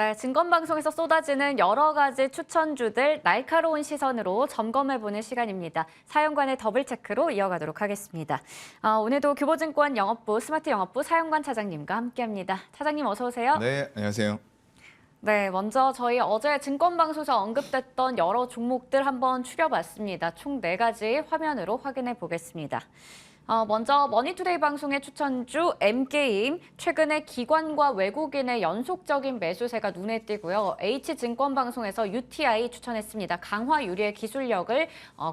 네, 증권방송에서 쏟아지는 여러 가지 추천주들 날카로운 시선으로 점검해보는 시간입니다. 사연관의 더블체크로 이어가도록 하겠습니다. 오늘도 교보증권 영업부 스마트 영업부 사연관 차장님과 함께합니다. 차장님 어서 오세요. 네, 안녕하세요. 네, 먼저 저희 어제 증권방송에서 언급됐던 여러 종목들 한번 추려봤습니다. 총 4가지 화면으로 확인해 보겠습니다. 먼저 머니투데이 방송의 추천주 M게임, 최근에 기관과 외국인의 연속적인 매수세가 눈에 띄고요. H증권방송에서 UTI 추천했습니다. 강화 유리의 기술력을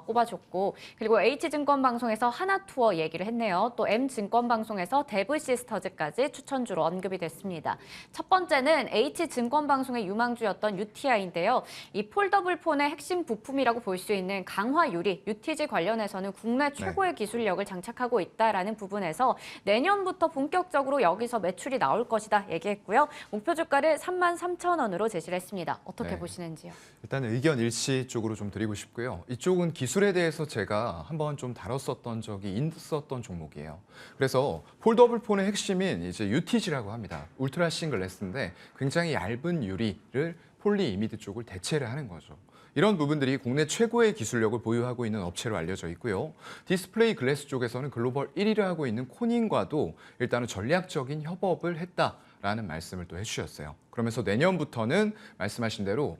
꼽아줬고, 그리고 H증권방송에서 하나투어 얘기를 했네요. 또 M증권방송에서 데브시스터즈까지 추천주로 언급이 됐습니다. 첫 번째는 H증권방송의 유망주였던 UTI인데요. 이 폴더블 폰의 핵심 부품이라고 볼 수 있는 강화 유리, UTG 관련해서는 국내 최고의 기술력을 장착하고 있다라는 부분에서 내년부터 본격적으로 여기서 매출이 나올 것이다 얘기했고요. 목표 주가를 33,000원으로 제시를 했습니다. 어떻게 보시는지요? 일단 의견 일치 쪽으로 좀 드리고 싶고요. 이쪽은 기술에 대해서 제가 한번 좀 다뤘었던 적이 있었던 종목이에요. 그래서 폴더블 폰의 핵심인 이제 UTG라고 합니다. 울트라 싱글레스인데 굉장히 얇은 유리를 폴리 이미드 쪽을 대체를 하는 거죠. 이런 부분들이 국내 최고의 기술력을 보유하고 있는 업체로 알려져 있고요. 디스플레이 글래스 쪽에서는 글로벌 1위를 하고 있는 코닝과도 일단은 전략적인 협업을 했다라는 말씀을 또 해주셨어요. 그러면서 내년부터는 말씀하신 대로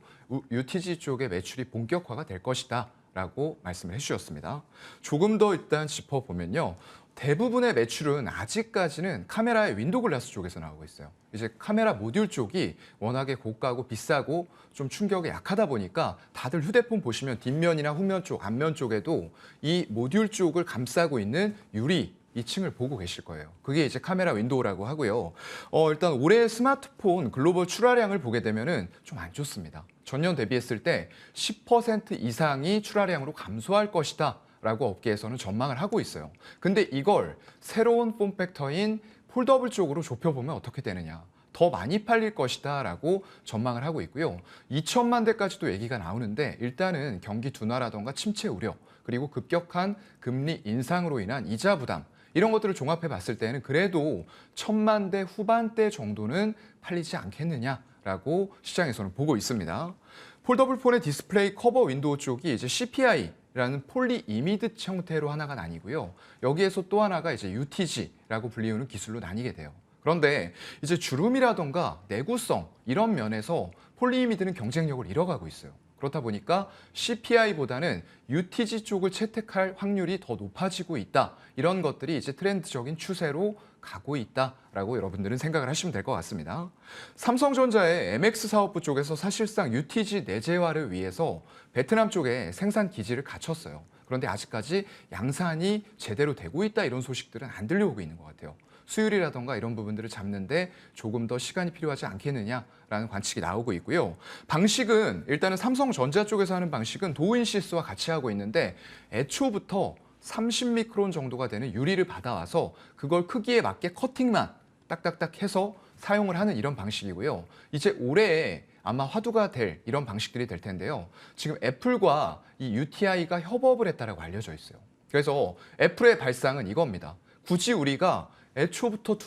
UTG 쪽의 매출이 본격화가 될 것이다 라고 말씀을 해주셨습니다. 조금 더 일단 짚어보면요. 대부분의 매출은 아직까지는 카메라의 윈도우 글라스 쪽에서 나오고 있어요. 이제 카메라 모듈 쪽이 워낙에 고가고 비싸고 좀 충격이 약하다 보니까 다들 휴대폰 보시면 뒷면이나 후면 쪽, 앞면 쪽에도 이 모듈 쪽을 감싸고 있는 유리 2층을 보고 계실 거예요. 그게 이제 카메라 윈도우라고 하고요. 일단 올해 스마트폰 글로벌 출하량을 보게 되면은 좀 안 좋습니다. 전년 대비했을 때 10% 이상이 출하량으로 감소할 것이다. 라고 업계에서는 전망을 하고 있어요. 근데 이걸 새로운 폼팩터인 폴더블 쪽으로 좁혀보면 어떻게 되느냐. 더 많이 팔릴 것이다 라고 전망을 하고 있고요. 2천만 대까지도 얘기가 나오는데 일단은 경기 둔화라던가 침체 우려 그리고 급격한 금리 인상으로 인한 이자 부담 이런 것들을 종합해 봤을 때는 그래도 1,000만 대 후반대 정도는 팔리지 않겠느냐라고 시장에서는 보고 있습니다. 폴더블 폰의 디스플레이 커버 윈도우 쪽이 이제 CPI라는 폴리 이미드 형태로 하나가 나뉘고요. 여기에서 또 하나가 이제 UTG라고 불리우는 기술로 나뉘게 돼요. 그런데 이제 주름이라던가 내구성 이런 면에서 폴리 이미드는 경쟁력을 잃어가고 있어요. 그렇다 보니까 CPI보다는 UTG 쪽을 채택할 확률이 더 높아지고 있다. 이런 것들이 이제 트렌드적인 추세로 가고 있다라고 여러분들은 생각을 하시면 될 것 같습니다. 삼성전자의 MX 사업부 쪽에서 사실상 UTG 내재화를 위해서 베트남 쪽에 생산 기지를 갖췄어요. 그런데 아직까지 양산이 제대로 되고 있다 이런 소식들은 안 들려오고 있는 것 같아요. 수율이라던가 이런 부분들을 잡는데 조금 더 시간이 필요하지 않겠느냐라는 관측이 나오고 있고요. 방식은 일단은 삼성전자 쪽에서 하는 방식은 도우인시스와 같이 하고 있는데 애초부터 30미크론 정도가 되는 유리를 받아와서 그걸 크기에 맞게 커팅만 딱딱딱 해서 사용을 하는 이런 방식이고요. 이제 올해에 아마 화두가 될 이런 방식들이 될 텐데요. 지금 애플과 이 UTI가 협업을 했다라고 알려져 있어요. 그래서 애플의 발상은 이겁니다. 굳이 우리가 애초부터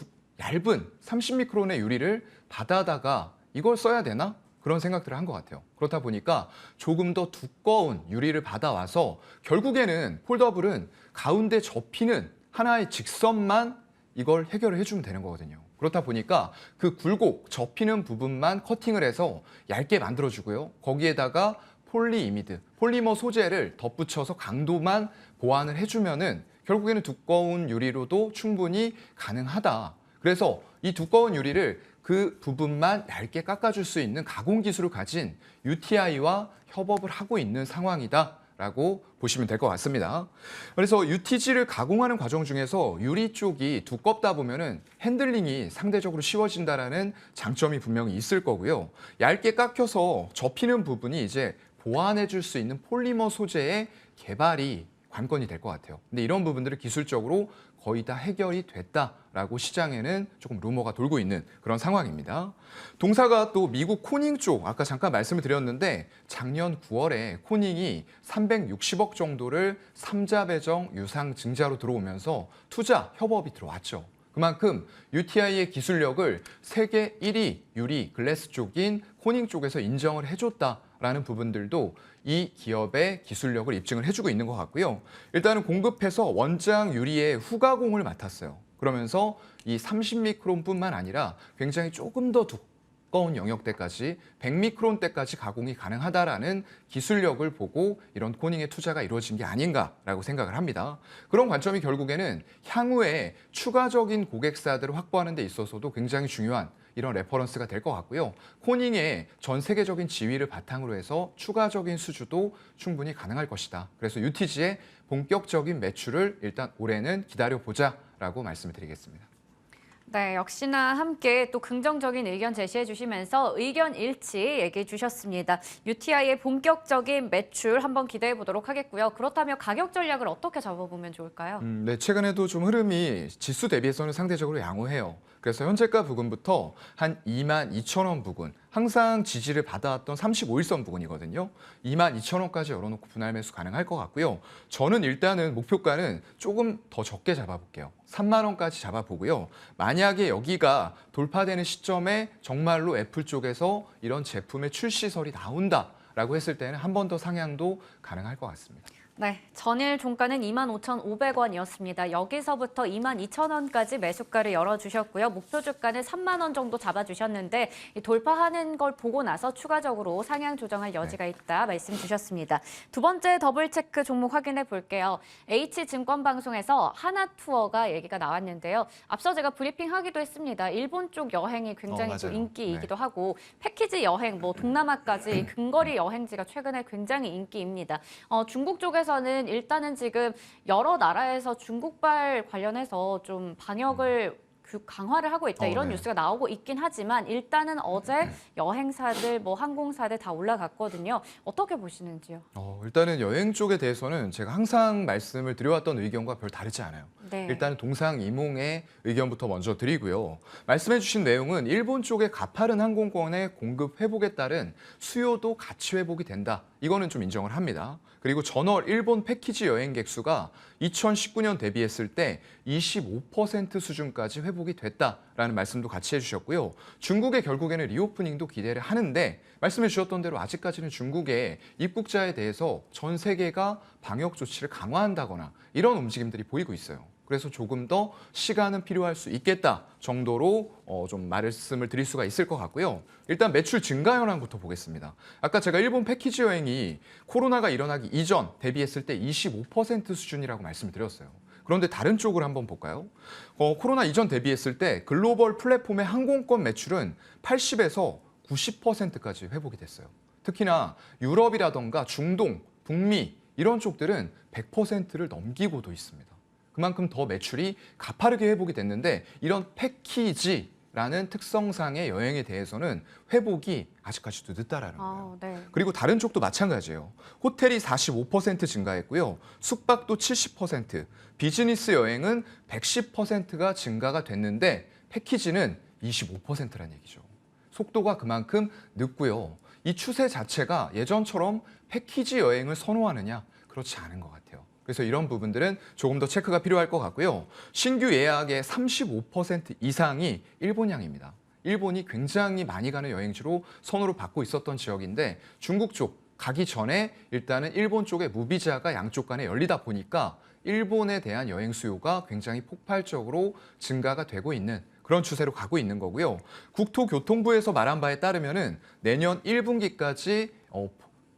얇은 30미크론의 유리를 받아다가 이걸 써야 되나? 그런 생각들을 한 것 같아요. 그렇다 보니까 조금 더 두꺼운 유리를 받아와서 결국에는 폴더블은 가운데 접히는 하나의 직선만 이걸 해결을 해주면 되는 거거든요. 그렇다 보니까 그 굴곡, 접히는 부분만 커팅을 해서 얇게 만들어주고요. 거기에다가 폴리 이미드, 폴리머 소재를 덧붙여서 강도만 보완을 해주면은 결국에는 두꺼운 유리로도 충분히 가능하다. 그래서 이 두꺼운 유리를 그 부분만 얇게 깎아줄 수 있는 가공 기술을 가진 UTI와 협업을 하고 있는 상황이다라고 보시면 될 것 같습니다. 그래서 UTG를 가공하는 과정 중에서 유리 쪽이 두껍다 보면은 핸들링이 상대적으로 쉬워진다라는 장점이 분명히 있을 거고요. 얇게 깎여서 접히는 부분이 이제 보완해줄 수 있는 폴리머 소재의 개발이 관건이 될 것 같아요. 근데 이런 부분들을 기술적으로 거의 다 해결이 됐다라고 시장에는 조금 루머가 돌고 있는 그런 상황입니다. 동사가 또 미국 코닝 쪽 아까 잠깐 말씀을 드렸는데 작년 9월에 코닝이 360억 정도를 삼자 배정 유상 증자로 들어오면서 투자 협업이 들어왔죠. 그만큼 UTI의 기술력을 세계 1위 유리 글래스 쪽인 코닝 쪽에서 인정을 해줬다라는 부분들도 이 기업의 기술력을 입증을 해주고 있는 것 같고요. 일단은 공급해서 원장 유리의 후가공을 맡았어요. 그러면서 이 30미크론뿐만 아니라 굉장히 조금 더 두꺼운 영역대까지 100미크론대까지 가공이 가능하다라는 기술력을 보고 이런 코닝의 투자가 이루어진 게 아닌가라고 생각을 합니다. 그런 관점이 결국에는 향후에 추가적인 고객사들을 확보하는 데 있어서도 굉장히 중요한 이런 레퍼런스가 될 것 같고요. 코닝의 전 세계적인 지위를 바탕으로 해서 추가적인 수주도 충분히 가능할 것이다. 그래서 UTG의 본격적인 매출을 일단 올해는 기다려보자라고 말씀을 드리겠습니다. 네, 역시나 함께 또 긍정적인 의견 제시해 주시면서 의견 일치 얘기해 주셨습니다. UTI의 본격적인 매출 한번 기대해 보도록 하겠고요. 그렇다면 가격 전략을 어떻게 잡아보면 좋을까요? 네, 최근에도 좀 흐름이 지수 대비해서는 상대적으로 양호해요. 그래서 현재가 부근부터 한 22,000원 부근, 항상 지지를 받아왔던 35일선 부근이거든요. 22,000원까지 열어놓고 분할 매수 가능할 것 같고요. 저는 일단은 목표가는 조금 더 적게 잡아볼게요. 3만 원까지 잡아보고요. 만약에 여기가 돌파되는 시점에 정말로 애플 쪽에서 이런 제품의 출시설이 나온다라고 했을 때는 한 번 더 상향도 가능할 것 같습니다. 네, 전일 종가는 25,500원이었습니다. 여기서부터 22,000원까지 매수가를 열어주셨고요. 목표 주가는 3만 원 정도 잡아주셨는데 돌파하는 걸 보고 나서 추가적으로 상향 조정할 여지가 있다 말씀 주셨습니다. 두 번째 더블 체크 종목 확인해 볼게요. H증권방송에서 하나투어가 얘기가 나왔는데요. 앞서 제가 브리핑하기도 했습니다. 일본 쪽 여행이 굉장히 또 맞아요. 인기이기도 하고 패키지 여행, 뭐 동남아까지 근거리 여행지가 최근에 굉장히 인기입니다. 중국 쪽에서는 일단은 지금 여러 나라에서 중국발 관련해서 좀 방역을 강화를 하고 있다 이런 네. 뉴스가 나오고 있긴 하지만 일단은 어제 여행사들 뭐 항공사들 다 올라갔거든요. 어떻게 보시는지요? 일단은 여행 쪽에 대해서는 제가 항상 말씀을 드려왔던 의견과 별 다르지 않아요. 네. 일단 동상이몽의 의견부터 먼저 드리고요. 말씀해 주신 내용은 일본 쪽의 가파른 항공권의 공급 회복에 따른 수요도 같이 회복이 된다. 이거는 좀 인정을 합니다. 그리고 전월 일본 패키지 여행객 수가 2019년 대비했을 때 25% 수준까지 회복이 됐다라는 말씀도 같이 해주셨고요. 중국의 결국에는 리오프닝도 기대를 하는데 말씀해 주셨던 대로 아직까지는 중국의 입국자에 대해서 전 세계가 방역 조치를 강화한다거나 이런 움직임들이 보이고 있어요. 그래서 조금 더 시간은 필요할 수 있겠다 정도로 좀 말씀을 드릴 수가 있을 것 같고요. 일단 매출 증가 현황부터 보겠습니다. 아까 제가 일본 패키지 여행이 코로나가 일어나기 이전 대비했을 때 25% 수준이라고 말씀을 드렸어요. 그런데 다른 쪽을 한번 볼까요? 코로나 이전 대비했을 때 글로벌 플랫폼의 항공권 매출은 80에서 90%까지 회복이 됐어요. 특히나 유럽이라던가 중동, 북미 이런 쪽들은 100%를 넘기고도 있습니다. 그만큼 더 매출이 가파르게 회복이 됐는데 이런 패키지라는 특성상의 여행에 대해서는 회복이 아직까지도 늦다라는 거예요. 네. 그리고 다른 쪽도 마찬가지예요. 호텔이 45% 증가했고요. 숙박도 70%, 비즈니스 여행은 110%가 증가가 됐는데 패키지는 25%라는 얘기죠. 속도가 그만큼 늦고요. 이 추세 자체가 예전처럼 패키지 여행을 선호하느냐? 그렇지 않은 것 같아요. 그래서 이런 부분들은 조금 더 체크가 필요할 것 같고요. 신규 예약의 35% 이상이 일본향입니다. 일본이 굉장히 많이 가는 여행지로 선호를 받고 있었던 지역인데 중국 쪽 가기 전에 일단은 일본 쪽의 무비자가 양쪽 간에 열리다 보니까 일본에 대한 여행 수요가 굉장히 폭발적으로 증가가 되고 있는 그런 추세로 가고 있는 거고요. 국토교통부에서 말한 바에 따르면은 내년 1분기까지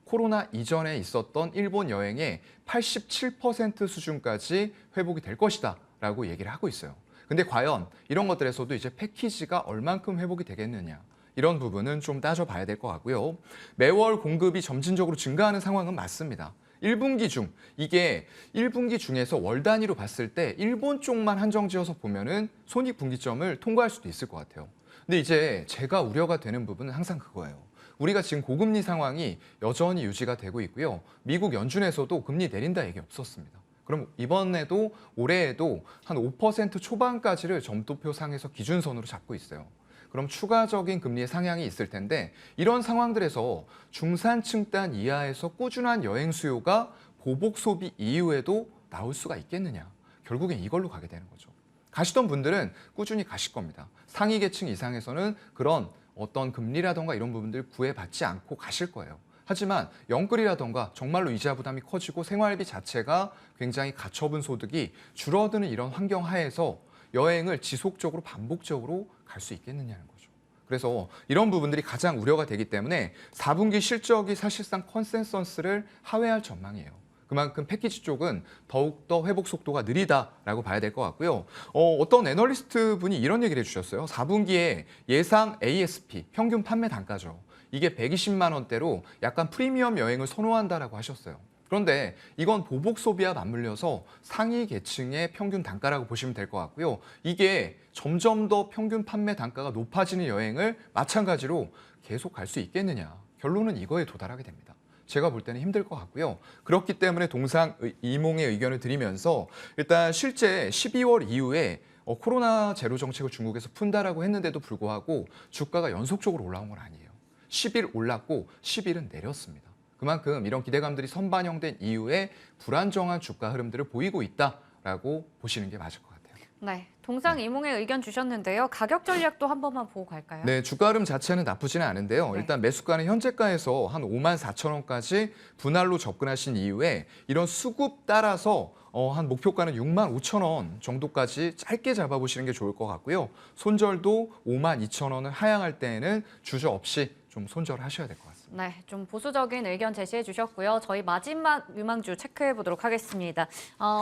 코로나 이전에 있었던 일본 여행의 87% 수준까지 회복이 될 것이다 라고 얘기를 하고 있어요. 근데 과연 이런 것들에서도 이제 패키지가 얼만큼 회복이 되겠느냐 이런 부분은 좀 따져봐야 될 것 같고요. 매월 공급이 점진적으로 증가하는 상황은 맞습니다. 1분기 중 이게 1분기 중에서 월 단위로 봤을 때 일본 쪽만 한정지어서 보면은 손익분기점을 통과할 수도 있을 것 같아요. 근데 이제 제가 우려가 되는 부분은 항상 그거예요. 우리가 지금 고금리 상황이 여전히 유지가 되고 있고요. 미국 연준에서도 금리 내린다 얘기 없었습니다. 그럼 이번에도 올해에도 한 5% 초반까지를 점도표상에서 기준선으로 잡고 있어요. 그럼 추가적인 금리의 상향이 있을 텐데 이런 상황들에서 중산층단 이하에서 꾸준한 여행 수요가 보복 소비 이후에도 나올 수가 있겠느냐. 결국엔 이걸로 가게 되는 거죠. 가시던 분들은 꾸준히 가실 겁니다. 상위 계층 이상에서는 그런 어떤 금리라던가 이런 부분들 구애받지 않고 가실 거예요. 하지만 영끌이라던가 정말로 이자 부담이 커지고 생활비 자체가 굉장히 가처분 소득이 줄어드는 이런 환경 하에서 여행을 지속적으로 반복적으로 갈 수 있겠느냐는 거죠. 그래서 이런 부분들이 가장 우려가 되기 때문에 4분기 실적이 사실상 컨센서스를 하회할 전망이에요. 그만큼 패키지 쪽은 더욱더 회복 속도가 느리다라고 봐야 될 것 같고요. 어떤 애널리스트 분이 이런 얘기를 해주셨어요. 4분기에 예상 ASP, 평균 판매 단가죠. 이게 120만 원대로 약간 프리미엄 여행을 선호한다라고 하셨어요. 그런데 이건 보복 소비와 맞물려서 상위 계층의 평균 단가라고 보시면 될 것 같고요. 이게 점점 더 평균 판매 단가가 높아지는 여행을 마찬가지로 계속 갈 수 있겠느냐. 결론은 이거에 도달하게 됩니다. 제가 볼 때는 힘들 것 같고요. 그렇기 때문에 동상 이몽의 의견을 드리면서 일단 실제 12월 이후에 코로나 제로 정책을 중국에서 푼다라고 했는데도 불구하고 주가가 연속적으로 올라온 건 아니에요. 10일 올랐고 10일은 내렸습니다. 그만큼 이런 기대감들이 선반영된 이후에 불안정한 주가 흐름들을 보이고 있다라고 보시는 게 맞을 것 같아요. 네, 동상이몽의 의견 주셨는데요. 가격 전략도 한 번만 보고 갈까요? 네, 주가 흐름 자체는 나쁘지는 않은데요. 네. 일단 매수가는 현재가에서 한 5만 4천 원까지 분할로 접근하신 이후에 이런 수급 따라서 한 목표가는 6만 5천 원 정도까지 짧게 잡아보시는 게 좋을 것 같고요. 손절도 5만 2천 원을 하향할 때에는 주저 없이 좀 손절하셔야 될 것 같습니다. 네, 좀 보수적인 의견 제시해 주셨고요. 저희 마지막 유망주 체크해 보도록 하겠습니다.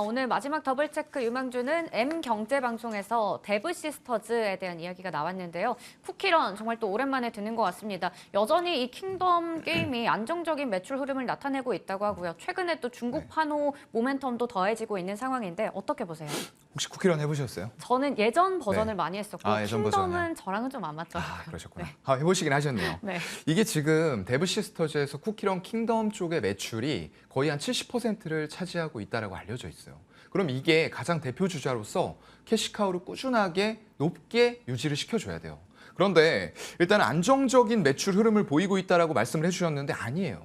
오늘 마지막 더블 체크 유망주는 M경제방송에서 데브시스터즈에 대한 이야기가 나왔는데요. 쿠키런 정말 또 오랜만에 듣는 것 같습니다. 여전히 이 킹덤 게임이 안정적인 매출 흐름을 나타내고 있다고 하고요. 최근에 또 중국 판호 모멘텀도 더해지고 있는 상황인데 어떻게 보세요? 혹시 쿠키런 해보셨어요? 저는 예전 버전을 네. 많이 했었고 예전 킹덤은 버전이요? 저랑은 좀 안 맞더라고요. 그러셨구나. 해보시긴 하셨네요. 네. 이게 지금 데브시스터즈에서 쿠키런 킹덤 쪽의 매출이 거의 한 70%를 차지하고 있다고 알려져 있어요. 그럼 이게 가장 대표 주자로서 캐시카우를 꾸준하게 높게 유지를 시켜줘야 돼요. 그런데 일단 안정적인 매출 흐름을 보이고 있다고 말씀을 해주셨는데 아니에요.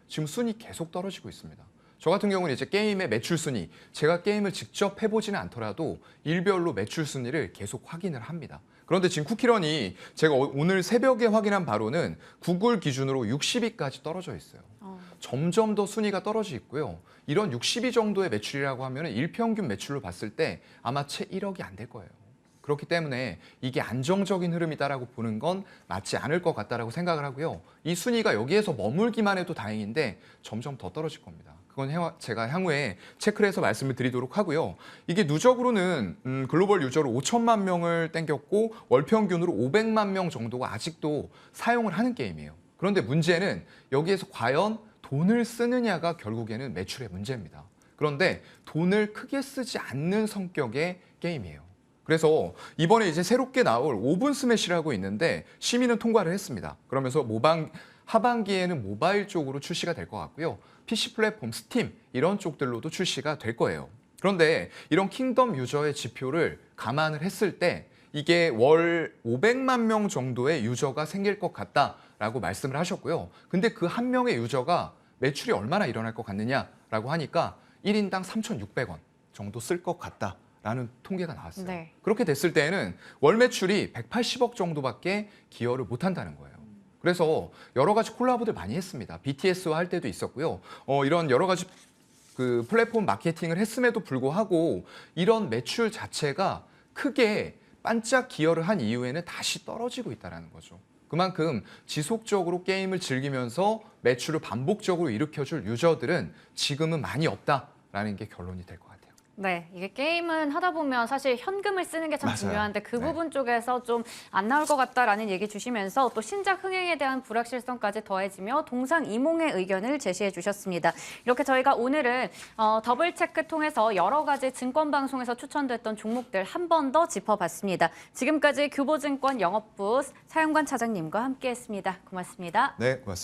지금 순위 계속 떨어지고 있습니다. 저 같은 경우는 이제 게임의 매출 순위, 제가 게임을 직접 해보지는 않더라도 일별로 매출 순위를 계속 확인을 합니다. 그런데 지금 쿠키런이 제가 오늘 새벽에 확인한 바로는 구글 기준으로 60위까지 떨어져 있어요. 점점 더 순위가 떨어지고 있고요. 이런 60위 정도의 매출이라고 하면 일평균 매출로 봤을 때 아마 채 1억이 안 될 거예요. 그렇기 때문에 이게 안정적인 흐름이다라고 보는 건 맞지 않을 것 같다라고 생각을 하고요. 이 순위가 여기에서 머물기만 해도 다행인데 점점 더 떨어질 겁니다. 그건 제가 향후에 체크를 해서 말씀을 드리도록 하고요. 이게 누적으로는 글로벌 유저로 5천만 명을 땡겼고 월 평균으로 500만 명 정도가 아직도 사용을 하는 게임이에요. 그런데 문제는 여기에서 과연 돈을 쓰느냐가 결국에는 매출의 문제입니다. 그런데 돈을 크게 쓰지 않는 성격의 게임이에요. 그래서 이번에 이제 새롭게 나올 5분 스매시라고 있는데 시민은 통과를 했습니다. 그러면서 하반기에는 모바일 쪽으로 출시가 될 것 같고요. PC 플랫폼, 스팀 이런 쪽들로도 출시가 될 거예요. 그런데 이런 킹덤 유저의 지표를 감안을 했을 때 이게 월 500만 명 정도의 유저가 생길 것 같다라고 말씀을 하셨고요. 근데 그 한 명의 유저가 매출이 얼마나 일어날 것 같느냐라고 하니까 1인당 3,600원 정도 쓸 것 같다라는 통계가 나왔어요. 네. 그렇게 됐을 때에는 월 매출이 180억 정도밖에 기여를 못한다는 거예요. 그래서 여러 가지 콜라보들 많이 했습니다. BTS와 할 때도 있었고요. 이런 여러 가지 그 플랫폼 마케팅을 했음에도 불구하고 이런 매출 자체가 크게 반짝 기여를 한 이후에는 다시 떨어지고 있다는 거죠. 그만큼 지속적으로 게임을 즐기면서 매출을 반복적으로 일으켜줄 유저들은 지금은 많이 없다라는 게 결론이 될 것 같아요. 네, 이게 게임은 하다 보면 사실 현금을 쓰는 게 참 맞아요. 중요한데 그 네. 부분 쪽에서 좀 안 나올 것 같다라는 얘기 주시면서 또 신작 흥행에 대한 불확실성까지 더해지며 동상이몽의 의견을 제시해 주셨습니다. 이렇게 저희가 오늘은 더블 체크 통해서 여러 가지 증권 방송에서 추천됐던 종목들 한 번 더 짚어봤습니다. 지금까지 규보증권 영업부 사연관 차장님과 함께했습니다. 고맙습니다. 네, 고맙습니다.